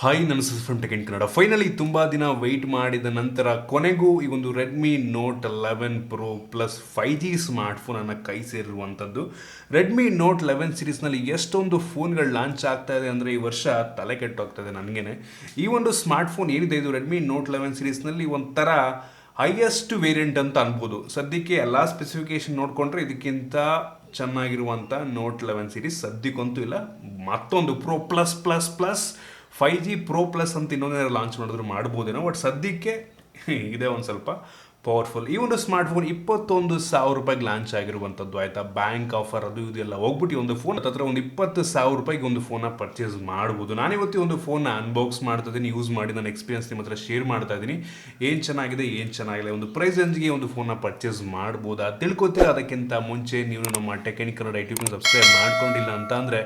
Hi ನನ್ನ from tech in Kannada. Finally ತುಂಬ ದಿನ ವೆಯ್ಟ್ ಮಾಡಿದ ನಂತರ ಕೊನೆಗೂ ಈ ಒಂದು Redmi Note 11 pro plus 5G ಸ್ಮಾರ್ಟ್ಫೋನನ್ನು ಕೈ ಸೇರಿರುವಂಥದ್ದು. ರೆಡ್ಮಿ ನೋಟ್ 11 ಸೀರೀಸ್ನಲ್ಲಿ ಎಷ್ಟೊಂದು ಫೋನ್ಗಳು ಲಾಂಚ್ ಆಗ್ತಾ ಇದೆ ಅಂದರೆ ಈ ವರ್ಷ ತಲೆ ಕೆಟ್ಟೋಗ್ತದೆ ನನಗೇನೆ. ಈ ಒಂದು ಸ್ಮಾರ್ಟ್ಫೋನ್ ಏನಿದೆ ಇದು ರೆಡ್ಮಿ ನೋಟ್ 11 ಸೀರೀಸ್ನಲ್ಲಿ ಒಂಥರ ಹೈಯೆಸ್ಟ್ ವೇರಿಯಂಟ್ ಅಂತ ಅನ್ಬೋದು. ಸದ್ಯಕ್ಕೆ ಎಲ್ಲ ಸ್ಪೆಸಿಫಿಕೇಶನ್ ನೋಡಿಕೊಂಡ್ರೆ ಇದಕ್ಕಿಂತ ಚೆನ್ನಾಗಿರುವಂಥ ನೋಟ್ 11 ಸೀರೀಸ್ ಸದ್ಯಕ್ಕಂತೂ ಇಲ್ಲ. ಮತ್ತೊಂದು pro plus plus plus 5G pro plus ಅಂತ ಇನ್ನೊಂದೇನಾದ್ರು ಲಾಂಚ್ ಮಾಡಿದ್ರು ಮಾಡ್ಬೋದೇನೋ. ಬಟ್ ಸದ್ಯಕ್ಕೆ ಇದೆ ಒಂದು ಸ್ವಲ್ಪ ಪವರ್ಫುಲ್. ಈ ಒಂದು ಸ್ಮಾರ್ಟ್ಫೋನ್ 21,000 ರೂಪಾಯಿಗೆ ಲಾಂಚ್ ಆಗಿರುವಂಥದ್ದು ಆಯಿತಾ. ಬ್ಯಾಂಕ್ ಆಫರ್ ಅದು ಇದೆಲ್ಲ ಹೋಗ್ಬಿಟ್ಟು ಒಂದು ಫೋನ್ ಹತ್ರ ಒಂದು 20,000 ರೂಪಾಯಿಗೆ ಒಂದು ಫೋನ್ನ ಪರ್ಚೇಸ್ ಮಾಡ್ಬೋದು. ನಾನಿವತ್ತು ಒಂದು ಫೋನ್ನ ಅನ್ಬಾಕ್ಸ್ ಮಾಡ್ತಾ ಇದ್ದೀನಿ, ಯೂಸ್ ಮಾಡಿ ನನ್ನ ಎಕ್ಸ್ಪೀರಿಯನ್ಸ್ ನಿಮ್ಮ ಹತ್ರ ಶೇರ್ ಮಾಡ್ತಾ ಇದ್ದೀನಿ. ಏನು ಚೆನ್ನಾಗಿದೆ ಏನು ಚೆನ್ನಾಗಿಲ್ಲ, ಒಂದು ಪ್ರೈಸ್ ರೇಂಜ್ಗೆ ಒಂದು ಫೋನ್ನ ಪರ್ಚೇಸ್ ಮಾಡ್ಬೋದು ಅದು ತಿಳ್ಕೊತೀರ. ಅದಕ್ಕಿಂತ ಮುಂಚೆ ನೀವು ನಮ್ಮ ಟೆಕ್ ಇನ್ ಕನ್ನಡ ಯೂಟ್ಯೂಬ್ನ ಸಬ್ಸ್ಕ್ರೈಬ್ ಮಾಡ್ಕೊಂಡಿಲ್ಲ ಅಂತ ಅಂದರೆ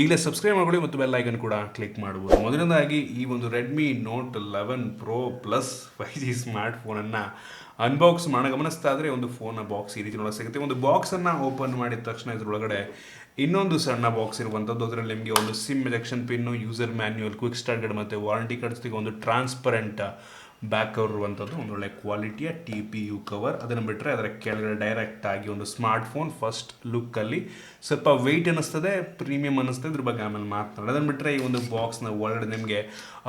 ಈಗಲೇ ಸಬ್ಸ್ಕ್ರೈಬ್ ಮಾಡ್ಕೊಳ್ಳಿ ಮತ್ತು ಬೆಲ್ ಐಕನ್ ಕೂಡ ಕ್ಲಿಕ್ ಮಾಡ್ಬೋದು. ಮೊದಲನೇದಾಗಿ ಈ ಒಂದು Redmi Note 11 pro plus 5G ಸ್ಮಾರ್ಟ್ಫೋನನ್ನು ಅನ್ಬಾಕ್ಸ್ ಮಾಡೋ ಗಮನಿಸ್ತಾ ಇದ್ರೆ ಒಂದು ಫೋನ್ನ ಬಾಕ್ಸ್ ಈ ರೀತಿ ನೋಡೋಕೆ ಸಿಗುತ್ತೆ. ಒಂದು ಬಾಕ್ಸನ್ನು ಓಪನ್ ಮಾಡಿದ ತಕ್ಷಣ ಇದರೊಳಗಡೆ ಇನ್ನೊಂದು ಸಣ್ಣ ಬಾಕ್ಸ್ ಇರುವಂಥದ್ದು. ಅದರಲ್ಲಿ ನಿಮಗೆ ಒಂದು sim ejection pin, user manual, quick start guide ಮತ್ತು ವಾರಂಟಿ ಕಾರ್ಡ್ಸ್ಗೆ ಒಂದು ಟ್ರಾನ್ಸ್ಪರೆಂಟ್ ಬ್ಯಾಕ್ ಕವರ್ ಇರುವಂಥದ್ದು, ಒಂದು ಒಳ್ಳೆ ಕ್ವಾಲಿಟಿಯ TPU ಕವರ್. ಅದನ್ನು ಬಿಟ್ಟರೆ ಅದರ ಕೆಳಗಡೆ ಡೈರೆಕ್ಟ್ ಆಗಿ ಒಂದು ಸ್ಮಾರ್ಟ್ಫೋನ್ ಫಸ್ಟ್ ಲುಕ್ಕಲ್ಲಿ ಸ್ವಲ್ಪ ವೆಯ್ಟ್ ಅನ್ನಿಸ್ತದೆ, ಪ್ರೀಮಿಯಂ ಅನ್ನಿಸ್ತದೆ. ಇದ್ರ ಬಗ್ಗೆ ಆಮೇಲೆ ಮಾತನಾಡೋದು. ಅದನ್ನು ಬಿಟ್ಟರೆ ಈ ಒಂದು ಬಾಕ್ಸ್ನ ಒಳಗಡೆ ನಿಮಗೆ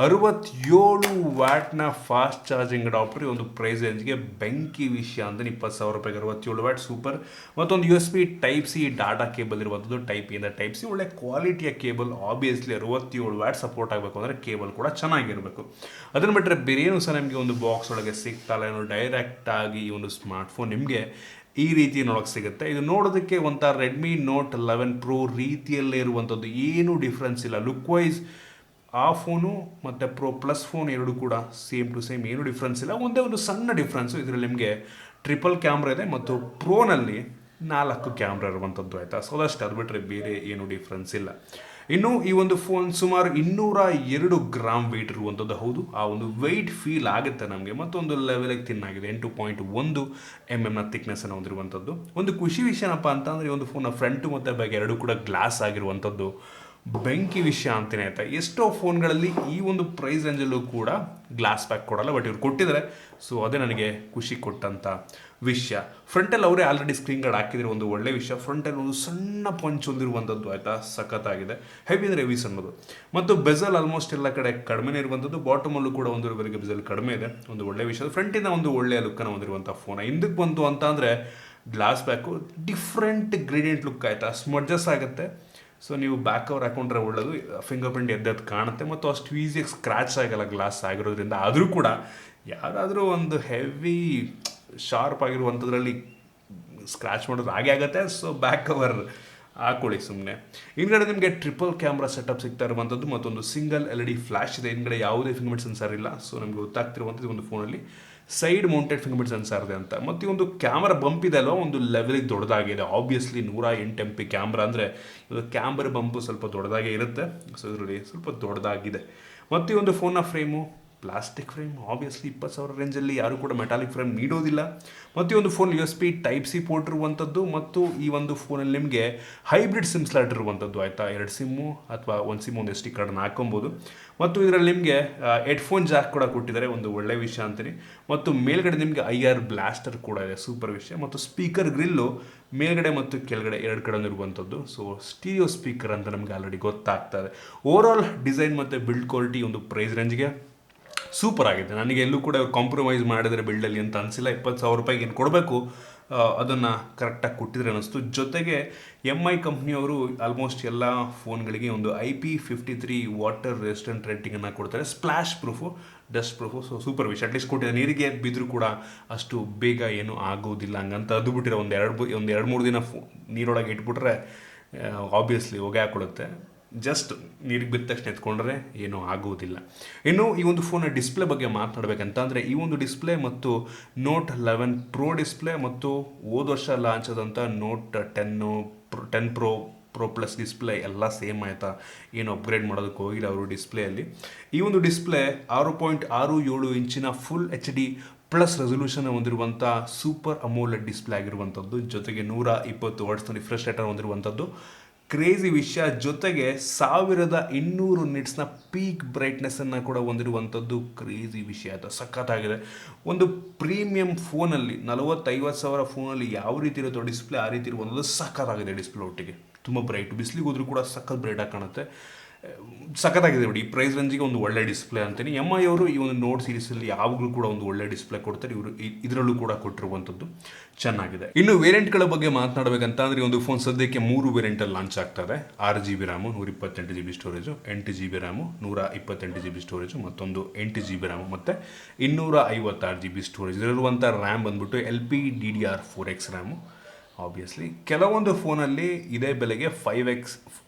67 ವ್ಯಾಟ್ನ ಫಾಸ್ಟ್ ಚಾರ್ಜಿಂಗ್ ಅಡಾಪ್ಟರ್. ಒಂದು ಪ್ರೈಸ್ ರೇಂಜ್ಗೆ ಬೆಂಕಿ ವಿಷಯ ಅಂದರೆ 20,000 ರೂಪಾಯಿಗೆ 67 ವ್ಯಾಟ್ ಸೂಪರ್. ಮತ್ತೊಂದು USB Type C data cable ಇರುವಂಥದ್ದು, Type A ಇಂದ Type C ಒಳ್ಳೆ ಕ್ವಾಲಿಟಿಯ ಕೇಬಲ್. ಆಬ್ವಿಯಸ್ಲಿ 67 ವ್ಯಾಟ್ ಸಪೋರ್ಟ್ ಆಗಬೇಕು ಅಂದರೆ ಕೇಬಲ್ ಕೂಡ ಚೆನ್ನಾಗಿರಬೇಕು. ಅದನ್ನು ಬಿಟ್ಟರೆ ಬೇರೆ ಏನು ಸಹ ನಿಮಗೆ ಒಂದು ಬಾಕ್ಸ್ ಒಳಗೆ ಸಿಗ್ತಲ್ಲ, ಏನು ಡೈರೆಕ್ಟ್ ಆಗಿ ಈ ಒಂದು ಸ್ಮಾರ್ಟ್ಫೋನ್ ನಿಮಗೆ ಈ ರೀತಿ ನೋಡೋಕೆ ಸಿಗುತ್ತೆ. ಇದು ನೋಡೋದಕ್ಕೆ ಒಂಥರ ರೆಡ್ಮಿ ನೋಟ್ 11 ಪ್ರೋ ರೀತಿಯಲ್ಲೇ ಇರುವಂಥದ್ದು, ಏನೂ ಡಿಫ್ರೆನ್ಸ್ ಇಲ್ಲ. ಲುಕ್ ವೈಸ್ ಆ ಫೋನು ಮತ್ತು ಪ್ರೋ ಪ್ಲಸ್ ಫೋನ್ ಎರಡು ಕೂಡ ಸೇಮ್ ಟು ಸೇಮ್, ಏನೂ ಡಿಫ್ರೆನ್ಸ್ ಇಲ್ಲ. ಒಂದೇ ಒಂದು ಸಣ್ಣ ಡಿಫ್ರೆನ್ಸು, ಇದರಲ್ಲಿ ನಿಮಗೆ ಟ್ರಿಪಲ್ ಕ್ಯಾಮ್ರಾ ಇದೆ ಮತ್ತು ಪ್ರೋನಲ್ಲಿ 4 ಕ್ಯಾಮ್ರಾ ಇರುವಂಥದ್ದು ಆಯಿತಾ. ಸೊ ಅದಷ್ಟು, ಅದು ಬಿಟ್ಟರೆ ಬೇರೆ ಏನೂ ಡಿಫ್ರೆನ್ಸ್ ಇಲ್ಲ. ಇನ್ನು ಈ ಒಂದು ಫೋನ್ ಸುಮಾರು 202 ಗ್ರಾಮ್ ವೆಯ್ಟ್ ಇರುವಂಥದ್ದು. ಹೌದು, ಆ ಒಂದು ವೆಯ್ಟ್ ಫೀಲ್ ಆಗುತ್ತೆ ನಮಗೆ. ಮತ್ತೊಂದು ಲೆವೆಲಿಗೆ ತಿನ್ನಾಗಿದೆ, 8.1 mm ಥಿಕ್ನೆಸ್ಸನ್ನು ಹೊಂದಿರುವಂಥದ್ದು. ಒಂದು ಖುಷಿ ವಿಷಯ ಏನಪ್ಪ ಅಂತಂದರೆ ಈ ಒಂದು ಫೋನ್ನ ಫ್ರಂಟು ಮತ್ತು ಬ್ಯಾಕ್ ಎರಡೂ ಕೂಡ ಗ್ಲಾಸ್ ಆಗಿರುವಂಥದ್ದು ಬೆಂಕಿ ವಿಷಯ ಅಂತಲೇ ಆಯಿತಾ. ಎಷ್ಟೋ ಫೋನ್ಗಳಲ್ಲಿ ಈ ಒಂದು ಪ್ರೈಸ್ ರೇಂಜಲ್ಲೂ ಕೂಡ ಗ್ಲಾಸ್ ಬ್ಯಾಕ್ ಕೊಡಲ್ಲ, ಬಟ್ ಇವ್ರು ಕೊಟ್ಟಿದ್ದಾರೆ. ಸೊ ಅದೇ ನನಗೆ ಖುಷಿ ಕೊಟ್ಟಂಥ ವಿಷಯ. ಫ್ರಂಟಲ್ಲಿ ಅವರೇ ಆಲ್ರೆಡಿ ಸ್ಕ್ರೀನ್ ಗಾರ್ಡ್ ಹಾಕಿದ್ರೆ ಒಂದು ಒಳ್ಳೆ ವಿಷಯ. ಫ್ರಂಟಲ್ಲಿ ಒಂದು ಸಣ್ಣ ಪಂಚ್ ಹೊಂದಿರುವಂಥದ್ದು ಆಯಿತಾ, ಸಖತ್ತಾಗಿದೆ. ಹೆವಿ ಅಂದರೆ ಹೆವಿ ಸಣ್ಣದು. ಮತ್ತು ಬೆಜಲ್ ಆಲ್ಮೋಸ್ಟ್ ಎಲ್ಲ ಕಡೆ ಕಡಿಮೆನೇ ಇರುವಂಥದ್ದು. ಬಾಟಮಲ್ಲೂ ಕೂಡ ಒಂದೂವರೆಗೆ ಬೆಜಲ್ ಕಡಿಮೆ ಇದೆ, ಒಂದು ಒಳ್ಳೆ ವಿಷಯ. ಫ್ರಂಟಿಂದ ಒಂದು ಒಳ್ಳೆಯ ಲುಕ್ಕನ್ನು ಹೊಂದಿರುವಂಥ ಫೋನ್. ಹಿಂದಕ್ಕೆ ಬಂತು ಅಂತ ಅಂದರೆ glass back different gradient look ಆಯಿತಾ, ಸ್ಮಡ್ಜಸ್ ಆಗುತ್ತೆ. ಸೊ ನೀವು ಬ್ಯಾಕ್ ಕವರ್ ಹಾಕೊಂಡ್ರೆ ಒಳ್ಳೆಯದು, ಫಿಂಗರ್ ಪ್ರಿಂಟ್ ಎದ್ದದ್ದು ಕಾಣುತ್ತೆ ಮತ್ತು ಅಷ್ಟು ಈಸಿಯಾಗಿ ಸ್ಕ್ರ್ಯಾಚ್ ಆಗಲ್ಲ ಗ್ಲಾಸ್ ಆಗಿರೋದ್ರಿಂದ. ಆದರೂ ಕೂಡ ಯಾರಾದರೂ ಒಂದು ಹೆವಿ ಶಾರ್ಪ್ ಆಗಿರುವಂಥದ್ರಲ್ಲಿ ಸ್ಕ್ರ್ಯಾಚ್ ಮಾಡೋದು ಹಾಗೆ ಆಗುತ್ತೆ. ಸೊ ಬ್ಯಾಕ್ ಕವರ್ ಹಾಕೊಳ್ಳಿ ಸುಮ್ಮನೆ. ಹಿಂದ್ಗಡೆ ನಿಮಗೆ ಟ್ರಿಪಲ್ ಕ್ಯಾಮ್ರಾ ಸೆಟಪ್ ಸಿಗ್ತಾ ಇರುವಂಥದ್ದು, ಮತ್ತೊಂದು ಸಿಂಗಲ್ LED ಫ್ಲ್ಯಾಶ್ ಇದೆ. ಹಿಂದ್ಗಡೆ ಯಾವುದೇ ಫಿಂಗರ್ ಸೆನ್ಸಾರ್ ಇಲ್ಲ. ಸೊ ನಮಗೆ ಗೊತ್ತಾಗ್ತಿರುವಂಥದ್ದು ಒಂದು ಫೋನಲ್ಲಿ ಸೈಡ್ ಮೌಂಟೆಡ್ ಫಿಂಗರ್ ಸೆನ್ಸಾರ್ ಇದೆ ಅಂತ. ಮತ್ತು ಈ ಒಂದು ಕ್ಯಾಮ್ರಾ ಬಂಪ್ ಇದೆ ಅಲ್ವ, ಒಂದು ಲೆವೆಲಿಗೆ ದೊಡ್ಡದಾಗಿದೆ. ಆಬ್ವಿಯಸ್ಲಿ 108 MP ಕ್ಯಾಮ್ರಾ ಅಂದರೆ ಇದು ಕ್ಯಾಮ್ರಾ ಬಂಪು ಸ್ವಲ್ಪ ದೊಡ್ಡದಾಗೇ ಇರುತ್ತೆ. ಸೊ ಇದರಲ್ಲಿ ಸ್ವಲ್ಪ ದೊಡ್ಡದಾಗಿದೆ. ಮತ್ತು ಈ ಒಂದು ಫೋನ್ನ ಫ್ರೇಮು ಪ್ಲಾಸ್ಟಿಕ್ ಫ್ರೇಮ್. ಆಬ್ವಿಯಸ್ಲಿ 20,000 ರೇಂಜಲ್ಲಿ ಯಾರು ಕೂಡ ಮೆಟಾಲಿಕ್ ಫ್ರೇಮ್ ನೀಡೋದಿಲ್ಲ. ಮತ್ತು ಈ ಒಂದು phone USB Type C port ಇರುವಂಥದ್ದು. ಮತ್ತು ಈ ಒಂದು ಫೋನಲ್ಲಿ ನಿಮಗೆ ಹೈಬ್ರಿಡ್ ಸಿಮ್ ಸ್ಲಾಟ್ ಇರುವಂಥದ್ದು ಆಯಿತಾ. 2 ಸಿಮ್ಮು ಅಥವಾ 1 ಸಿಮ್ ಒಂದು SD ಕಾರ್ಡನ್ನ ಹಾಕೊಬೋದು. ಮತ್ತು ಇದರಲ್ಲಿ ನಿಮಗೆ ಹೆಡ್ಫೋನ್ ಜಾಕ್ ಕೂಡ ಕೊಟ್ಟಿದ್ದಾರೆ, ಒಂದು ಒಳ್ಳೆ ವಿಷಯ ಅಂತೀನಿ. ಮತ್ತು ಮೇಲ್ಗಡೆ ನಿಮಗೆ IR ಬ್ಲಾಸ್ಟರ್ ಕೂಡ ಇದೆ, ಸೂಪರ್ ವಿಷಯ. ಮತ್ತು ಸ್ಪೀಕರ್ ಗ್ರಿಲ್ಲು ಮೇಲ್ಗಡೆ ಮತ್ತು ಕೆಳಗಡೆ ಎರಡು ಕಡೆ ಇರುವಂಥದ್ದು. ಸೊ ಸ್ಟೀರಿಯೋ ಸ್ಪೀಕರ್ ಅಂತ ನಮಗೆ ಆಲ್ರೆಡಿ ಗೊತ್ತಾಗ್ತದೆ. ಓವರಾಲ್ ಡಿಸೈನ್ ಮತ್ತು ಬಿಲ್ಡ್ ಕ್ವಾಲಿಟಿ ಒಂದು ಪ್ರೈಸ್ ರೇಂಜ್ಗೆ ಸೂಪರ್ ಆಗಿದೆ. ನನಗೆ ಎಲ್ಲೂ ಕೂಡ ಕಾಂಪ್ರಮೈಸ್ ಮಾಡಿದರೆ ಬಿಲ್ಡಲ್ಲಿ ಅಂತ ಅನಿಸಿಲ್ಲ. 20,000 ರೂಪಾಯಿಗೆ ಏನು ಕೊಡಬೇಕು ಅದನ್ನು ಕರೆಕ್ಟಾಗಿ ಕೊಟ್ಟಿದ್ರೆ ಅನ್ನಿಸ್ತು. ಜೊತೆಗೆ MI ಕಂಪ್ನಿಯವರು ಆಲ್ಮೋಸ್ಟ್ ಎಲ್ಲ ಫೋನ್ಗಳಿಗೆ ಒಂದು IP53 ವಾಟರ್ ರೆಸಿಸ್ಟೆಂಟ್ ರೇಟಿಂಗನ್ನು ಕೊಡ್ತಾರೆ, splash proof, dust proof. So super ವಿಷಯ. ಅಟ್ಲೀಸ್ಟ್ ಕೊಟ್ಟಿದ್ದಾರೆ. ನೀರಿಗೆ ಬಿದ್ದರೂ ಕೂಡ ಅಷ್ಟು ಬೇಗ ಏನೂ ಆಗೋದಿಲ್ಲ ಹಂಗಂತ ಅದು ಬಿಟ್ಟರೆ ಒಂದು 2-3 ದಿನ ನೀರೊಳಗೆ ಇಟ್ಬಿಟ್ರೆ ಆಬ್ವಿಯಸ್ಲಿ ಹೊಗೆ ಹಾಕ್ಕೊಡುತ್ತೆ. ಜಸ್ಟ್ ನೀರಿಗೆ ಬಿದ್ದ ತಕ್ಷಣ ಎತ್ಕೊಂಡ್ರೆ ಏನೂ ಆಗುವುದಿಲ್ಲ. ಇನ್ನು ಈ ಒಂದು ಫೋನ್ನ ಡಿಸ್ಪ್ಲೇ ಬಗ್ಗೆ ಮಾತನಾಡಬೇಕಂತ ಅಂದರೆ ಈ ಒಂದು ಡಿಸ್ಪ್ಲೇ ಮತ್ತು ನೋಟ್ 11 ಪ್ರೋ ಡಿಸ್ಪ್ಲೇ ಮತ್ತು ಹೋದ ವರ್ಷ ಲಾಂಚ್ ಆದಂಥ ನೋಟ್ 10 ಪ್ರೋ ಪ್ಲಸ್ ಡಿಸ್ಪ್ಲೇ ಎಲ್ಲ ಸೇಮ್ ಆಯಿತಾ. ಏನು ಅಪ್ಗ್ರೇಡ್ ಮಾಡೋದಕ್ಕೆ ಹೋಗಿಲ್ಲ ಅವರು ಡಿಸ್ಪ್ಲೇಯಲ್ಲಿ. ಈ ಒಂದು ಡಿಸ್ಪ್ಲೇ 6.67 ಇಂಚಿನ ಫುಲ್ HD ಪ್ಲಸ್ ರೆಸೊಲ್ಯೂಷನ್ ಹೊಂದಿರುವಂಥ ಸೂಪರ್ ಅಮೋಲೆಡ್ ಡಿಸ್ಪ್ಲೇ ಆಗಿರುವಂಥದ್ದು. ಜೊತೆಗೆ 120 Hz ರಿಫ್ರೆಶ್ ರೇಟ್ ಹೊಂದಿರುವಂಥದ್ದು. ಕ್ರೇಜಿ ವಿಷಯ. ಜೊತೆಗೆ 1200 ನಿಟ್ಸ್ನ ಪೀಕ್ ಬ್ರೈಟ್ನೆಸ್ಸನ್ನು ಕೂಡ ಹೊಂದಿರುವಂಥದ್ದು ಕ್ರೇಜಿ ವಿಷಯ ಆಯಿತಾ. ಸಖತ್ತಾಗಿದೆ. ಒಂದು ಪ್ರೀಮಿಯಂ ಫೋನಲ್ಲಿ 40-50 ಸಾವಿರ ಫೋನಲ್ಲಿ ಯಾವ ರೀತಿ ಇರುತ್ತೋ ಡಿಸ್ಪ್ಲೇ ಆ ರೀತಿ ಇರುವಂಥದ್ದು ಸಖತ್ತಾಗಿದೆ. ಡಿಸ್ಪ್ಲೇ ಒಟ್ಟಿಗೆ ತುಂಬ ಬ್ರೈಟ್, ಬಿಸಿಲಿಗೆ ಹೋದ್ರೂ ಕೂಡ ಸಖತ್ ಬ್ರೈಟಾಗಿ ಕಾಣುತ್ತೆ. ಸಖತ್ತಾಗಿದೆ ನೋಡಿ. ಈ ಪ್ರೈಸ್ ರೇಂಜಿಗೆ ಒಂದು ಒಳ್ಳೆ ಡಿಸ್ಪ್ಲೇ ಅಂತೀನಿ. MI ಅವರು ಈ ಒಂದು ನೋಟ್ ಸೀರೀಸಲ್ಲಿ ಯಾವಾಗಲೂ ಕೂಡ ಒಂದು ಒಳ್ಳೆ ಡಿಸ್ಪ್ಲೇ ಕೊಡ್ತಾರೆ. ಇವರು ಇದರಲ್ಲೂ ಕೂಡ ಕೊಟ್ಟಿರುವಂಥದ್ದು ಚೆನ್ನಾಗಿದೆ. ಇನ್ನು ವೇರಿಯಂಟ್ಗಳ ಬಗ್ಗೆ ಮಾತನಾಡಬೇಕಂತ ಅಂದರೆ ಒಂದು ಫೋನ್ ಸದ್ಯಕ್ಕೆ 3 ವೇರಿಯಂಟಲ್ಲಿ ಲಾಂಚ್ ಆಗ್ತದೆ. 6GB RAM, 128GB storage, 8GB RAM, 128GB storage, ಮತ್ತೊಂದು 8GB ರ್ಯಾಮು ಮತ್ತು 256GB ಸ್ಟೋರೇಜ್. ಇದರಲ್ಲಿರುವಂಥ ರ್ಯಾಮ್ ಬಂದ್ಬಿಟ್ಟು LPDDR4X ರ್ಯಾಮು. ಆಬ್ವಿಯಸ್ಲಿ ಕೆಲವೊಂದು ಫೋನಲ್ಲಿ ಇದೇ ಬೆಲೆಗೆ 5X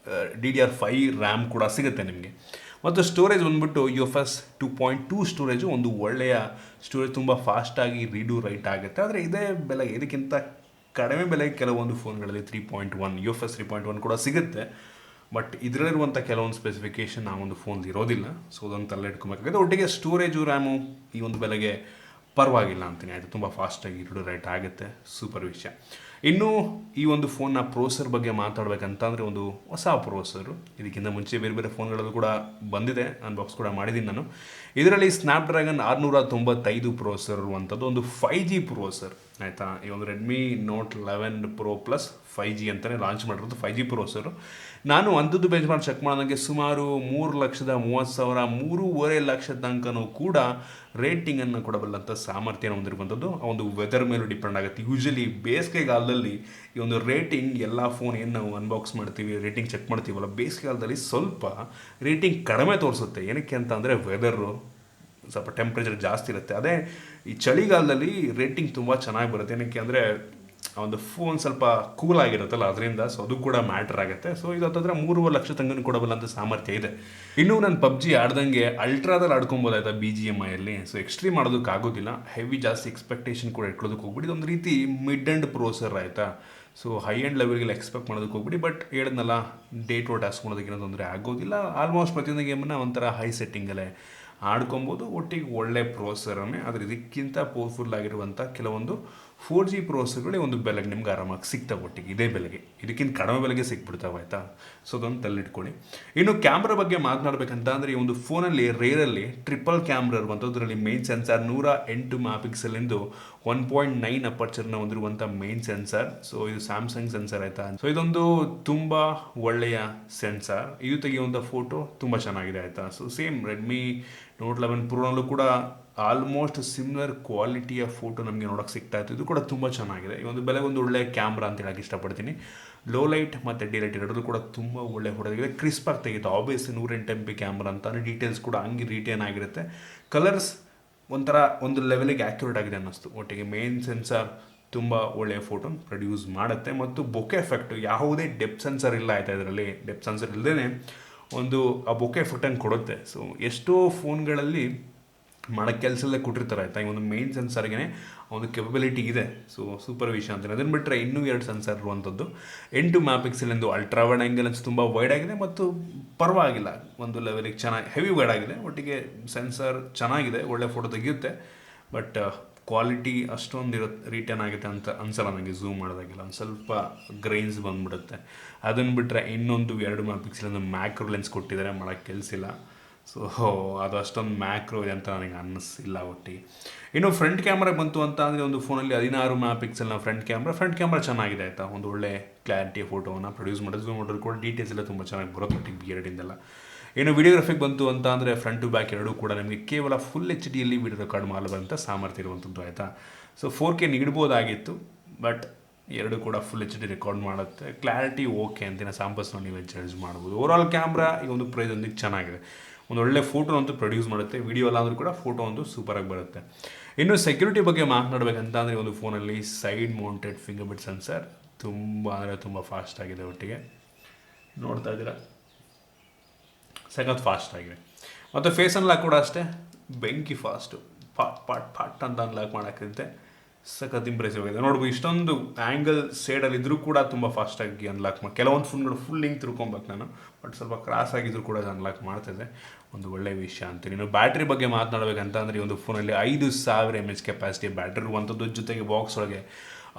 DDR5 ರ್ಯಾಮ್ ಕೂಡ ಸಿಗುತ್ತೆ ನಿಮಗೆ. ಮತ್ತು ಸ್ಟೋರೇಜ್ ಬಂದ್ಬಿಟ್ಟು UFS 2.2 ಸ್ಟೋರೇಜು, ಒಂದು ಒಳ್ಳೆಯ ಸ್ಟೋರೇಜ್, ತುಂಬ ಫಾಸ್ಟಾಗಿ ರೀಡು ರೈಟ್ ಆಗುತ್ತೆ. ಆದರೆ ಇದೇ ಬೆಲೆಗೆ ಇದಕ್ಕಿಂತ ಕಡಿಮೆ ಬೆಲೆಗೆ ಕೆಲವೊಂದು ಫೋನ್ಗಳಲ್ಲಿ 3.1 UFS 3.1 ಕೂಡ ಸಿಗುತ್ತೆ. ಬಟ್ ಇದರಲ್ಲಿರುವಂಥ ಕೆಲವೊಂದು ಸ್ಪೆಸಿಫಿಕೇಷನ್ ಆ ಒಂದು ಫೋನ್ ಇರೋದಿಲ್ಲ. ಸೊ ಅದನ್ನು ತಲೆ ಇಟ್ಕೊಬೇಕಾಗುತ್ತೆ. ಒಟ್ಟಿಗೆ ಸ್ಟೋರೇಜು ರ್ಯಾಮು ಈ ಒಂದು ಬೆಲೆಗೆ ಪರವಾಗಿಲ್ಲ ಅಂತೀನಿ ಆಯಿತು. ತುಂಬ ಫಾಸ್ಟಾಗಿ ರೀಡು ರೈಟ್ ಆಗುತ್ತೆ. ಸೂಪರ್ ವಿಷಯ. ಇನ್ನು ಈ ಒಂದು ಫೋನ್ನ ಪ್ರೋಸೆಸರ್ ಬಗ್ಗೆ ಮಾತಾಡಬೇಕಂತ ಅಂದರೆ ಒಂದು ಹೊಸ ಪ್ರೋಸೆಸರು. ಇದಕ್ಕಿಂತ ಮುಂಚೆ ಬೇರೆ ಬೇರೆ ಫೋನ್ಗಳಲ್ಲೂ ಕೂಡ ಬಂದಿದೆ, ಅನ್ಬಾಕ್ಸ್ ಕೂಡ ಮಾಡಿದ್ದೀನಿ ನಾನು. ಇದರಲ್ಲಿ ಸ್ನ್ಯಾಪ್ಡ್ರ್ಯಾಗನ್ 695 ಪ್ರೋಸೆಸರ್ ಇರುವಂಥದ್ದು ಒಂದು 5G ಪ್ರೋಸೆಸರ್ ಆಯಿತಾ. ಈ ಒಂದು Redmi Note 11 Pro plus 5G ಅಂತಲೇ ಲಾಂಚ್ ಮಾಡಿರೋದು 5G ಪ್ರೋಸೆಸರು. ನಾನು AnTuTu Benchmark ಚೆಕ್ ಮಾಡೋದಂಗೆ ಸುಮಾರು 3,30,000 3.5 ಲಕ್ಷ ತನಕನೂ ಕೂಡ ರೇಟಿಂಗನ್ನು ಕೊಡಬಲ್ಲಂಥ ಸಾಮರ್ಥ್ಯ ಹೊಂದಿರುವಂಥದ್ದು. ಆ ಒಂದು ವೆದರ್ ಮೇಲೂ ಡಿಪೆಂಡ್ ಆಗುತ್ತೆ. ಯೂಶಲಿ ಬೇಸಿಗೆಗಾಲದಲ್ಲಿ ಈ ಒಂದು ರೇಟಿಂಗ್ ಎಲ್ಲ ಫೋನ್ ಏನು ನಾವು ಅನ್ಬಾಕ್ಸ್ ಮಾಡ್ತೀವಿ, ರೇಟಿಂಗ್ ಚೆಕ್ ಮಾಡ್ತೀವಲ್ಲ, ಬೇಸಿಗೆಗಾಲದಲ್ಲಿ ಸ್ವಲ್ಪ ರೇಟಿಂಗ್ ಕಡಿಮೆ ತೋರಿಸುತ್ತೆ. ಏನಕ್ಕೆ ಅಂತ ಅಂದರೆ ವೆದರು ಸ್ವಲ್ಪ ಟೆಂಪ್ರೇಚರ್ ಜಾಸ್ತಿ ಇರುತ್ತೆ. ಅದೇ ಈ ಚಳಿಗಾಲದಲ್ಲಿ ರೇಟಿಂಗ್ ತುಂಬ ಚೆನ್ನಾಗಿ ಬರುತ್ತೆ. ಏನಕ್ಕೆ ಅಂದರೆ ಆ ಒಂದು ಫೋನ್ ಸ್ವಲ್ಪ ಕೂಲ್ ಆಗಿರುತ್ತಲ್ಲ ಅದರಿಂದ. ಸೊ ಅದು ಕೂಡ ಮ್ಯಾಟ್ರ್ ಆಗುತ್ತೆ. ಸೊ ಇದು ಹತ್ತಿರ 3.5 ಲಕ್ಷ ತನಕ ಕೊಡಬಲ್ಲಂಥ ಸಾಮರ್ಥ್ಯ ಇದೆ. ಇನ್ನೂ ನಾನು PUBG ಆಡ್ದಂಗೆ ಅಲ್ಟ್ರಾದಲ್ಲಿ ಆಡ್ಕೊಬೋದಾಯ್ತಾ BGMI ಅಲ್ಲಿ. ಸೊ ಎಕ್ಸ್ಟ್ರೀಮ್ ಮಾಡೋದಕ್ಕಾಗೋದಿಲ್ಲ. ಹೆವಿ ಜಾಸ್ತಿ ಎಕ್ಸ್ಪೆಕ್ಟೇಷನ್ ಕೂಡ ಇಟ್ಕೊಳ್ಳೋದಕ್ಕೆ ಹೋಗ್ಬಿಡಿ. ಇದೊಂದು ರೀತಿ ಮಿಡ್ ಎಂಡ್ ಪ್ರೋಸೆಸರ್ ಆಯಿತಾ. ಸೊ ಹೈ ಎಂಡ್ ಲೆವೆಲ್ಗೆಲ್ಲ ಎಕ್ಸ್ಪೆಕ್ಟ್ ಮಾಡೋದಕ್ಕೆ ಹೋಗ್ಬಿಡಿ. ಬಟ್ ಹೇಳಿದ್ನಲ್ಲ, ಡೇ ಟು ಟಾಸ್ಕ್ ಮಾಡೋದಕ್ಕೇನೋ ತೊಂದರೆ ಆಗೋದಿಲ್ಲ. ಆಲ್ಮೋಸ್ಟ್ ಪ್ರತಿಯೊಂದು ಗೇಮನ್ನು ಒಂಥರ ಹೈ ಸೆಟ್ಟಿಂಗಲ್ಲೇ ಆಡ್ಕೊಬೋದು. ಒಟ್ಟಿಗೆ ಒಳ್ಳೆ ಪ್ರೋಸೆಸರನ್ನೇ. ಆದರೆ ಇದಕ್ಕಿಂತ ಪವರ್ಫುಲ್ ಆಗಿರುವಂಥ ಕೆಲವೊಂದು 4G ಪ್ರೋಸೆಸರ್ಗಳೇ ಒಂದು ಬೆಲೆಗೆ ನಿಮ್ಗೆ ಆರಾಮಾಗಿ ಸಿಗ್ತಾವೆ. ಒಟ್ಟಿಗೆ ಇದೇ ಬೆಲೆಗೆ, ಇದಕ್ಕಿಂತ ಕಡಿಮೆ ಬೆಲೆಗೆ ಸಿಕ್ಬಿಡ್ತಾವೆ ಆಯಿತಾ. ಸೊ ಅದೊಂದು ತಲೆಯಿಟ್ಕೊಳ್ಳಿ. ಇನ್ನು ಕ್ಯಾಮ್ರಾ ಬಗ್ಗೆ ಮಾತನಾಡಬೇಕಂತ ಅಂದರೆ ಈ ಒಂದು ಫೋನಲ್ಲಿ ರೇರಲ್ಲಿ ಟ್ರಿಪಲ್ ಕ್ಯಾಮ್ರಾ ಇರುವಂಥದ್ದು. ಅದರಲ್ಲಿ ಮೇನ್ ಸೆನ್ಸಾರ್ 108 MP ಎಂದು 1.9 ಅಪರ್ಚರ್ನ ಹೊಂದಿರುವಂಥ ಮೇನ್ ಸೆನ್ಸಾರ್. ಸೊ ಇದು ಸ್ಯಾಮ್ಸಂಗ್ ಸೆನ್ಸಾರ್ ಆಯಿತಾ. ಸೊ ಇದೊಂದು ತುಂಬ ಒಳ್ಳೆಯ ಸೆನ್ಸಾರ್. ಇದು ತೆಗೆಯುವಂಥ ಫೋಟೋ ತುಂಬ ಚೆನ್ನಾಗಿದೆ ಆಯಿತಾ. ಸೊ ಸೇಮ್ ರೆಡ್ಮಿ ನೋಟ್ 11 ಪ್ರೋನಲ್ಲೂ ಕೂಡ ಆಲ್ಮೋಸ್ಟ್ ಸಿಮಿಲರ್ ಕ್ವಾಲಿಟಿಯ ಫೋಟೋ ನಮಗೆ ನೋಡೋಕ್ಕೆ ಸಿಗ್ತಾ ಇತ್ತು. ಇದು ಕೂಡ ತುಂಬ ಚೆನ್ನಾಗಿದೆ. ಈ ಒಂದು ಬೆಲೆಗೆ ಒಂದು ಒಳ್ಳೆಯ ಕ್ಯಾಮ್ರಾ ಅಂತ ಹೇಳಕ್ಕೆ ಇಷ್ಟಪಡ್ತೀನಿ. ಲೋ ಲೈಟ್ ಮತ್ತು ಡಿ ಲೈಟ್ ಎರಡರೂ ಕೂಡ ತುಂಬ ಒಳ್ಳೆ ಫೋಟೋ ತೆಗಿದೆ. ಕ್ರಿಸ್ಪಾಗಿ ತೆಗಿತು. ಆಬ್ವಿಯಸ್ಲಿ 108 MP ಕ್ಯಾಮ್ರಾ ಅಂತಾನೆ ಡೀಟೇಲ್ಸ್ ಕೂಡ ಹಂಗೆ ರಿಟೇನ್ ಆಗಿರುತ್ತೆ. ಕಲರ್ಸ್ ಒಂಥರ ಒಂದು ಲೆವೆಲಿಗೆ ಆ್ಯಕ್ಯುರೇಟ್ ಆಗಿದೆ ಅನ್ನಿಸ್ತು. ಒಟ್ಟಿಗೆ ಮೇನ್ ಸೆನ್ಸಾರ್ ತುಂಬ ಒಳ್ಳೆಯ ಫೋಟೋ ಪ್ರೊಡ್ಯೂಸ್ ಮಾಡುತ್ತೆ. ಮತ್ತು ಬೊಕೆ ಎಫೆಕ್ಟು ಯಾವುದೇ ಡೆಪ್ತ್ ಸೆನ್ಸರ್ ಇಲ್ಲ ಆಯಿತಾ. ಇದರಲ್ಲಿ ಡೆಪ್ತ್ ಸೆನ್ಸರ್ ಇಲ್ಲದೇ ಒಂದು ಆ ಬೊಕೆ ಎಫೆಕ್ಟನ್ನು ಕೊಡುತ್ತೆ. ಸೊ ಎಷ್ಟೋ ಫೋನ್ಗಳಲ್ಲಿ ಮಾಡೋಕ್ಕೆ ಕೆಲಸಲ್ಲೇ ಕೊಟ್ಟಿರ್ತಾರೆ ಆಯಿತಾ. ಈ ಒಂದು ಮೇನ್ ಸೆನ್ಸರ್ಗೆ ಒಂದು ಕೆಪಬಿಲಿಟಿ ಇದೆ. ಸೊ ಸೂಪರ್ ವಿಷಯ ಅಂತೀನಿ. ಅದನ್ನು ಬಿಟ್ಟರೆ ಇನ್ನೂ 2 ಸೆನ್ಸರ್ ಇರುವಂಥದ್ದು. 8 MP ಎಂದು ಅಲ್ಟ್ರಾ ವೈಡ್ ಆ್ಯಂಗಲ್ ಅನ್ಸ್ ತುಂಬ ವೈಡ್ ಆಗಿದೆ ಮತ್ತು ಪರವಾಗಿಲ್ಲ, ಒಂದು ಲೆವೆಲಿಗೆ ಚೆನ್ನಾಗಿ ಹೆವಿ ವೈಡ್ ಆಗಿದೆ. ಒಟ್ಟಿಗೆ ಸೆನ್ಸರ್ ಚೆನ್ನಾಗಿದೆ, ಒಳ್ಳೆ ಫೋಟೋ ತೆಗೆಯುತ್ತೆ. ಬಟ್ ಕ್ವಾಲಿಟಿ ಅಷ್ಟೊಂದು ರಿಟರ್ನ್ ಆಗುತ್ತೆ ಅಂತ ಅನ್ಸಲ್ಲ ನನಗೆ. ಝೂಮ್ ಮಾಡೋದಾಗಿಲ್ಲ, ಒಂದು ಸ್ವಲ್ಪ ಗ್ರೈನ್ಸ್ ಬಂದುಬಿಡುತ್ತೆ. ಅದನ್ನು ಬಿಟ್ಟರೆ ಇನ್ನೊಂದು 2 MP ಮ್ಯಾಕ್ರೋ ಲೆನ್ಸ್ ಕೊಟ್ಟಿದ್ದಾರೆ, ಮಾಡೋಕ್ಕೆ ಕೆಲಸಿಲ್ಲ. ಸೊ ಅದು ಅಷ್ಟೊಂದು ಮ್ಯಾಕ್ರೋ ಇದೆ ಅಂತ ನನಗೆ ಅನ್ನಿಸಿಲ್ಲ. ಒಟ್ಟಿಗೆ ಇನ್ನು ಫ್ರಂಟ್ ಕ್ಯಾಮ್ರಾ ಬಂತು ಅಂತ ಅಂದರೆ ಒಂದು ಫೋನಲ್ಲಿ 16 MP ಫ್ರಂಟ್ ಕ್ಯಾಮ್ರಾ ಚೆನ್ನಾಗಿದೆ ಆಯಿತಾ. ಒಂದು ಒಳ್ಳೆ ಕ್ಲಾರಿಟಿಯ ಫೋಟೋವನ್ನು ಪ್ರೊಡ್ಯೂಸ್ ಮಾಡೋದು. ಝೂಮ್ ಮಾಡೋದು ಕೂಡ ಡೀಟೇಲ್ಸ್ ಎಲ್ಲ ತುಂಬ ಚೆನ್ನಾಗಿ ಬರುತ್ತೆ ಒಟ್ಟಿಗೆ ಬಿಯರ್ಡಿಂದೆಲ್ಲ. ಇನ್ನು ವಿಡಿಯೋಗ್ರಫಿಗೆ ಬಂತು ಅಂತ ಅಂದರೆ ಫ್ರಂಟ್ ಟು ಬ್ಯಾಕ್ ಎರಡೂ ಕೂಡ ನಮಗೆ ಕೇವಲ ಫುಲ್ HD ವಿಡಿಯೋ ರೆಕಾರ್ಡ್ ಮಾಡಬಂತ ಸಾಮರ್ಥ್ಯ ಇರುವಂಥದ್ದು ಆಯಿತಾ. ಸೊ 4K ನೀಡ್ಬೋದಾಗಿತ್ತು, ಬಟ್ ಎರಡು ಕೂಡ ಫುಲ್ HD ರೆಕಾರ್ಡ್ ಮಾಡುತ್ತೆ. ಕ್ಲಾರಿಟಿ ಓಕೆ ಅಂತಿನ ಸ್ಯಾಂಪಲ್ಸ್ನ ನೀವೇ ಜಡ್ಜ್ ಮಾಡ್ಬೋದು. ಓವರಾಲ್ ಕ್ಯಾಮ್ರಾ ಈ ಒಂದು ಪ್ರೈಸ್ ಒಂದಿಗೆ ಚೆನ್ನಾಗಿದೆ. ಒಂದು ಒಳ್ಳೆ ಫೋಟೋ ಅಂತೂ ಪ್ರೊಡ್ಯೂಸ್ ಮಾಡುತ್ತೆ. ವಿಡಿಯೋ ಎಲ್ಲ ಅಂದರೂ ಕೂಡ ಫೋಟೋ ಒಂದು ಸೂಪರಾಗಿ ಬರುತ್ತೆ. ಇನ್ನು ಸೆಕ್ಯೂರಿಟಿ ಬಗ್ಗೆ ಮಾತನಾಡಬೇಕಂತ ಅಂದರೆ ಒಂದು ಫೋನಲ್ಲಿ side mounted finger print sensor ತುಂಬ ಅಂದರೆ ತುಂಬ ಫಾಸ್ಟ್ ಆಗಿದೆ. ಒಟ್ಟಿಗೆ ನೋಡ್ತಾ ಇದ್ದೀರಾ, ಸಖತ್ ಫಾಸ್ಟ್ ಆಗಿದೆ. ಮತ್ತು ಫೇಸ್ ಅನ್ಲಾಕ್ ಕೂಡ ಅಷ್ಟೇ ಬೆಂಕಿ ಫಾಸ್ಟು. ಪಾಟ್ ಅಂತ ಅನ್ಲಾಕ್ ಮಾಡೋಕ್ಕಿಂತೆ ಸಖತ್ ಇಂಪ್ರೆಸಿವ್ ಆಗಿದೆ. ನೋಡ್ಬೋದು ಇಷ್ಟೊಂದು ಆ್ಯಂಗಲ್ ಸೈಡಲ್ಲಿ ಇದ್ರೂ ಕೂಡ ತುಂಬ ಫಾಸ್ಟಾಗಿ ಅನ್ಲಾಕ್ ಮಾಡಿ. ಕೆಲವೊಂದು ಫೋನ್ಗಳು ಫುಲ್ ಲಿಂಕ್ ತಿರ್ಕೊಬೇಕು ನಾನು, ಬಟ್ ಸ್ವಲ್ಪ ಕ್ರಾಸ್ ಆಗಿದ್ರು ಕೂಡ ಅನ್ಲಾಕ್ ಮಾಡ್ತಿದ್ದೆ. ಒಂದು ಒಳ್ಳೆಯ ವಿಷಯ ಅಂತೀನಿ. ಇನ್ನು ಬ್ಯಾಟ್ರಿ ಬಗ್ಗೆ ಮಾತನಾಡಬೇಕಂತ ಅಂದರೆ ಈ ಒಂದು ಫೋನಲ್ಲಿ 5000 mAh ಕೆಪಾಸಿಟಿ ಬ್ಯಾಟ್ರಿ ಇರುವಂಥದ್ದು. ಜೊತೆಗೆ ಬಾಕ್ಸ್ ಒಳಗೆ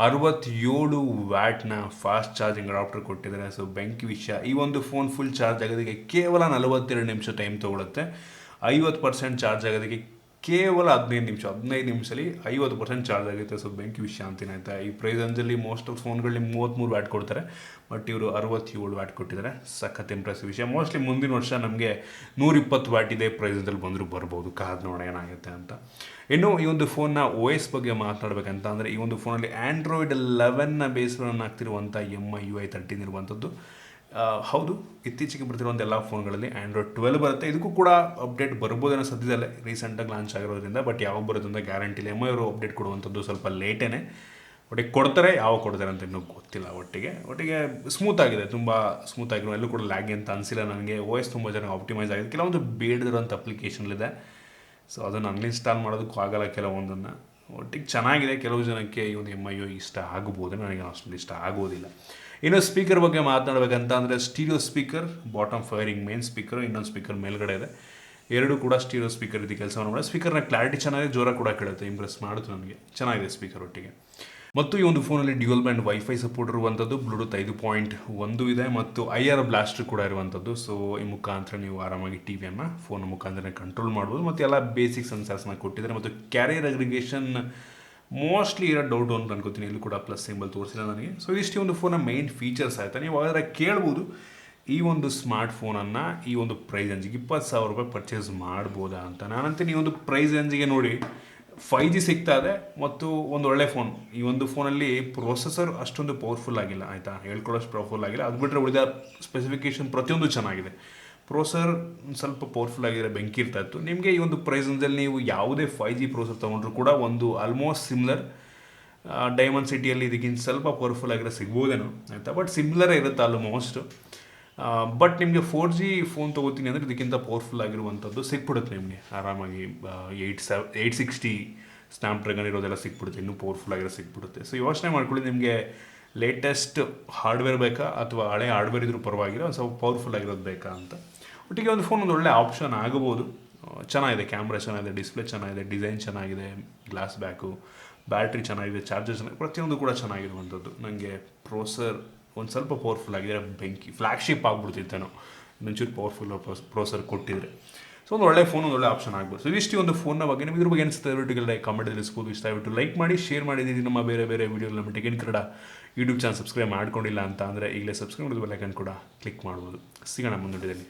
67 ವ್ಯಾಟ್ನ ಫಾಸ್ಟ್ ಚಾರ್ಜಿಂಗ್ ಅಡಾಪ್ಟರ್ ಕೊಟ್ಟಿದ್ದಾರೆ. ಸೊ ಬೆಂಕಿ ವಿಷಯ. ಈ ಒಂದು ಫೋನ್ ಫುಲ್ ಚಾರ್ಜ್ ಆಗೋದಕ್ಕೆ ಕೇವಲ 42 ನಿಮಿಷ ಟೈಮ್ ತೊಗೊಳುತ್ತೆ. 50% ಚಾರ್ಜ್ ಆಗೋದಕ್ಕೆ ಕೇವಲ 15 ನಿಮಿಷದಲ್ಲಿ 50% ಚಾರ್ಜ್ ಆಗುತ್ತೆ. ಸೊ ಬೆಂಕಿ ವಿಷಯ ಅಂತೀನಿ ಆಯಿತಾ. ಈ ಪ್ರೈಸ್ ರೇಂಜಲ್ಲಿ ಮೋಸ್ಟ್ ಆಫ್ ಫೋನ್ಗಳಲ್ಲಿ 33 ವ್ಯಾಟ್ ಕೊಡ್ತಾರೆ, ಬಟ್ ಇವರು 67 ವ್ಯಾಟ್ ಕೊಟ್ಟಿದ್ದಾರೆ. ಸಖತ್ ಇಂಪ್ರೆಸಿವ್ ವಿಷಯ. ಮೋಸ್ಟ್ಲಿ ಮುಂದಿನ ವರ್ಷ ನಮಗೆ 120 ವ್ಯಾಟ್ ಇದೆ ಪ್ರೈಸಲ್ಲಿ ಬಂದರೂ ಬರ್ಬೋದು. ಕಾದು ನೋಡೋಣ ಏನಾಗುತ್ತೆ ಅಂತ. ಇನ್ನು ಈ ಒಂದು ಫೋನ್ನ OS ಬಗ್ಗೆ ಮಾತನಾಡಬೇಕಂತ ಅಂದರೆ, ಈ ಒಂದು ಫೋನಲ್ಲಿ ಆ್ಯಂಡ್ರಾಯ್ಡ್ 11ನ ಬೇಸ್ ರನ್ ಆಗ್ತಿರುವಂಥ MIUI 13 ಇರುವಂಥದ್ದು. ಹೌದು, ಇತ್ತೀಚೆಗೆ ಬರ್ತಿರುವಂಥ ಎಲ್ಲ ಫೋನ್ಗಳಲ್ಲಿ ಆ್ಯಂಡ್ರಾಯ್ಡ್ 12 ಬರುತ್ತೆ. ಇದಕ್ಕೂ ಕೂಡ ಅಪ್ಡೇಟ್ ಬರ್ಬೋದೇನೋ ಸದ್ಯದಲ್ಲೇ, ರೀಸೆಂಟಾಗಿ ಲಾಂಚ್ ಆಗಿರೋದ್ರಿಂದ. ಬಟ್ ಯಾವಾಗ ಬರುತ್ತೆ ಅಂತ ಗ್ಯಾರಂಟಿ ಇಲ್ಲ. MI ಅವರು ಅಪ್ಡೇಟ್ ಕೊಡುವಂಥದ್ದು ಸ್ವಲ್ಪ ಲೇಟೇ. ಒಟ್ಟಿಗೆ ಕೊಡ್ತಾರೆ, ಯಾವಾಗ ಕೊಡ್ತಾರೆ ಅಂತ ಇನ್ನೂ ಗೊತ್ತಿಲ್ಲ. ಒಟ್ಟಿಗೆ ಸ್ಮೂತ್ ಆಗಿದೆ, ತುಂಬ ಸ್ಮೂತ್ ಆಗಿರೋ, ಎಲ್ಲೂ ಕೂಡ ಲ್ಯಾಗಿ ಅಂತ ಅನಿಸಿಲ್ಲ ನನಗೆ. OS ತುಂಬ ಚೆನ್ನಾಗಿ ಆಪ್ಟಿಮೈಸ್ ಆಗಿದೆ. ಕೆಲವೊಂದು ಬೇಡದಿರೋಂಥ ಅಪ್ಲಿಕೇಶನ್ಲಿದೆ, ಸೊ ಅದನ್ನು ಅನ್ಇನ್ಸ್ಟಾಲ್ ಮಾಡೋದಕ್ಕೂ ಆಗಲ್ಲ ಕೆಲವೊಂದನ್ನು. ಒಟ್ಟಿಗೆ ಚೆನ್ನಾಗಿದೆ. ಕೆಲವು ಜನಕ್ಕೆ ಈ ಒಂದು MIUI ಇಷ್ಟ ಆಗ್ಬೋದು, ನನಗೆ ಅಷ್ಟೊಂದು ಇಷ್ಟ ಆಗೋದಿಲ್ಲ. ಇನ್ನು ಸ್ಪೀಕರ್ ಬಗ್ಗೆ ಮಾತನಾಡಬೇಕಂತ ಅಂದರೆ, stereo speaker, bottom firing main speaker, ಇನ್ನೊಂದು ಸ್ಪೀಕರ್ ಮೇಲ್ಗಡೆ ಇದೆ. ಎರಡು ಕೂಡ ಸ್ಟೀರಿಯೋ ಸ್ಪೀಕರ್ ರೀತಿ ಕೆಲಸ ಮಾಡಿ. ಸ್ಪೀಕರ್ನ ಕ್ಲಾರಿಟಿ ಚೆನ್ನಾಗಿದೆ, ಜೋರ ಕೂಡ ಕೇಳುತ್ತೆ, ಇಂಪ್ರೆಸ್ ಮಾಡುತ್ತೆ ನನಗೆ. ಚೆನ್ನಾಗಿದೆ ಸ್ಪೀಕರ್ ಒಟ್ಟಿಗೆ. ಮತ್ತು ಈ ಒಂದು ಫೋನಲ್ಲಿ ಡ್ಯೂಯಲ್ ಬ್ಯಾಂಡ್ ವೈಫೈ ಸಪೋರ್ಟ್ ಇರುವಂಥದ್ದು, ಬ್ಲೂಟೂತ್ 5.1 ಇದೆ, ಮತ್ತು IR ಬ್ಲಾಸ್ಟರ್ ಕೂಡ ಇರುವಂಥದ್ದು. ಸೊ ಈ ಮುಖಾಂತರ ನೀವು ಆರಾಮಾಗಿ ಟಿವಿಯನ್ನು ಫೋನ್ ಮುಖಾಂತರ ಕಂಟ್ರೋಲ್ ಮಾಡ್ಬೋದು. ಮತ್ತು ಎಲ್ಲ ಬೇಸಿಕ್ ಸೆನ್ಸರ್ಸ್ನ ಕೊಟ್ಟಿದ್ದಾರೆ. ಮತ್ತು ಕ್ಯಾರಿಯರ್ ಅಗ್ರಿಗೇಷನ್ ಮೋಸ್ಟ್ಲಿ ಇರೋ ಡೌಟ್ ಅಂತ ಅನ್ಕೋತೀನಿ. ಎಲ್ಲೂ ಕೂಡ ಪ್ಲಸ್ ಸಿಂಬಲ್ ತೋರಿಸಿಲ್ಲ ನನಗೆ. ಸೊ ಇಷ್ಟು ಒಂದು ಫೋನ್ನ ಮೈನ್ ಫೀಚರ್ಸ್ ಆಯಿತಾ. ನೀವು ಅದರ ಕೇಳ್ಬೋದು, ಈ ಒಂದು ಸ್ಮಾರ್ಟ್ ಫೋನನ್ನು ಈ ಒಂದು ಪ್ರೈಸ್ ರೇಂಜಿಗೆ 20,000 ರೂಪಾಯಿ ಪರ್ಚೇಸ್ ಮಾಡ್ಬೋದಾ ಅಂತ. ನಾನಂತೀನಿ ಈ ಒಂದು ಪ್ರೈಸ್ ರೇಂಜಿಗೆ ನೋಡಿ 5G ಸಿಗ್ತಾ ಇದೆ ಮತ್ತು ಒಂದು ಒಳ್ಳೆ ಫೋನ್. ಈ ಒಂದು ಫೋನಲ್ಲಿ ಪ್ರೊಸೆಸರ್ ಅಷ್ಟೊಂದು ಪವರ್ಫುಲ್ ಆಗಿಲ್ಲ ಆಯಿತಾ, ಹೇಳ್ಕೊಳ್ಳೋಷ್ಟು ಪವರ್ಫುಲ್ ಆಗಿಲ್ಲ. ಅದು ಬಿಟ್ಟರೆ ಉಳಿದ ಸ್ಪೆಸಿಫಿಕೇಷನ್ ಪ್ರತಿಯೊಂದು ಚೆನ್ನಾಗಿದೆ. ಪ್ರೊಸೆಸರ್ ಸ್ವಲ್ಪ ಪವರ್ಫುಲ್ ಆಗಿರೋ ಬೆಂಕಿ ಇರ್ತಾ ಇತ್ತು. ನಿಮಗೆ ಈ ಒಂದು ಪ್ರೈಸ್ ರೇಂಜಲ್ಲಿ ನೀವು ಯಾವುದೇ 5G ಪ್ರೊಸೆಸರ್ ತೊಗೊಂಡ್ರು ಕೂಡ ಒಂದು ಆಲ್ಮೋಸ್ಟ್ ಸಿಮ್ಲರ್, ಡೈಮಂಡ್ ಸಿಟಿಯಲ್ಲಿ ಇದಕ್ಕಿಂತ ಸ್ವಲ್ಪ ಪವರ್ಫುಲ್ ಆಗಿರೋ ಸಿಗ್ಬೋದೇನೋ ಆಯಿತಾ, ಬಟ್ ಸಿಮ್ಲರೇ ಇರುತ್ತೆ ಆಲ್ಮೋಸ್ಟ್. ಬಟ್ ನಿಮಗೆ 4G ಫೋನ್ ತೊಗೋತೀನಿ ಅಂದರೆ ಇದಕ್ಕಿಂತ ಪವರ್ಫುಲ್ ಆಗಿರುವಂಥದ್ದು ಸಿಕ್ಬಿಡುತ್ತೆ ನಿಮಗೆ ಆರಾಮಾಗಿ. 860 ಸ್ನ್ಯಾಪ್ಡ್ರ್ಯಾಗನ್ ಇರೋದೆಲ್ಲ ಸಿಕ್ಬಿಡುತ್ತೆ, ಇನ್ನೂ ಪವರ್ಫುಲ್ ಆಗಿರೋ ಸಿಕ್ಬಿಡುತ್ತೆ. ಸೊ ಯೋಚನೆ ಮಾಡ್ಕೊಳ್ಳಿ, ನಿಮಗೆ ಲೇಟೆಸ್ಟ್ ಹಾರ್ಡ್ವೇರ್ ಬೇಕಾ ಅಥವಾ ಹಳೆ ಹಾರ್ಡ್ವೇರ್ ಇದ್ರೂ ಪರವಾಗಿಲ್ಲ, ಒಂದು ಸ್ವಲ್ಪ ಪವರ್ಫುಲ್ ಆಗಿರೋದು ಬೇಕಾ ಅಂತ. ಒಟ್ಟಿಗೆ ಒಂದು ಫೋನ್ ಒಂದು ಒಳ್ಳೆ ಆಪ್ಷನ್ ಆಗಬಹುದು. ಚೆನ್ನಾಗಿದೆ, ಕ್ಯಾಮ್ರಾ ಚೆನ್ನಾಗಿದೆ, ಡಿಸ್ಪ್ಲೇ ಚೆನ್ನಾಗಿದೆ, ಡಿಸೈನ್ ಚೆನ್ನಾಗಿದೆ, ಗ್ಲಾಸ್ ಬ್ಯಾಕು, ಬ್ಯಾಟ್ರಿ ಚೆನ್ನಾಗಿದೆ, ಚಾರ್ಜರ್ ಚೆನ್ನಾಗಿದೆ, ಪ್ರತಿಯೊಂದು ಕೂಡ ಚೆನ್ನಾಗಿರುವಂಥದ್ದು. ನನಗೆ ಪ್ರೊಸೆಸರ್ ಒಂದು ಸ್ವಲ್ಪ ಪವರ್ಫುಲ್ ಆಗಿದೆ, ಬೆಂಕಿ ಫ್ಲ್ಯಾಗ್ಶಿಪ್ ಆಗ್ಬಿಡ್ತಿತ್ತೇನೋ ಇನ್ನೊಂಚೂರು ಪವರ್ಫುಲ್ ಪ್ರೊಸೆಸರ್ ಕೊಟ್ಟಿದ್ರೆ. ಸೊ ಒಂದು ಒಳ್ಳೆ ಫೋನ್, ಒಂದು ಒಳ್ಳೆ ಆಪ್ಷನ್ ಆಗ್ಬೋದು. ಸೊ ಇಷ್ಟು ಒಂದು ಫೋನ್ನ ಬಗ್ಗೆ ನಿಮಗೆ ಇದ್ರ ಬಗ್ಗೆ ಅನಿಸುತ್ತೆ ದಯವಿಟ್ಟು ಕಮೆಂಟ್ ತಿಳಿಸ್ಬೋದು. ಇಷ್ಟ ಆಯಿತು ಲೈಕ್ ಮಾಡಿ, ಶೇರ್ ಮಾಡಿದ್ದೀವಿ. ನಮ್ಮ ಬೇರೆ ವೀಡಿಯೋ ನಮ್ಮ tech in Kannada YouTube channel subscribe ಮಾಡ್ಕೊಂಡಿಲ್ಲ ಅಂತ ಅಂದರೆ ಈಗಲೇ ಸಬ್ಸ್ಕ್ರೈಬ್ ಮಾಡೋದು ಬೆಲ್ ಐಕಾನ್ ಕೂಡ ಕ್ಲಿಕ್ ಮಾಡ್ಬೋದು. ಸಿಗೋಣ ಮುಂದಿನ ವಿಡಿಯೋದಲ್ಲಿ.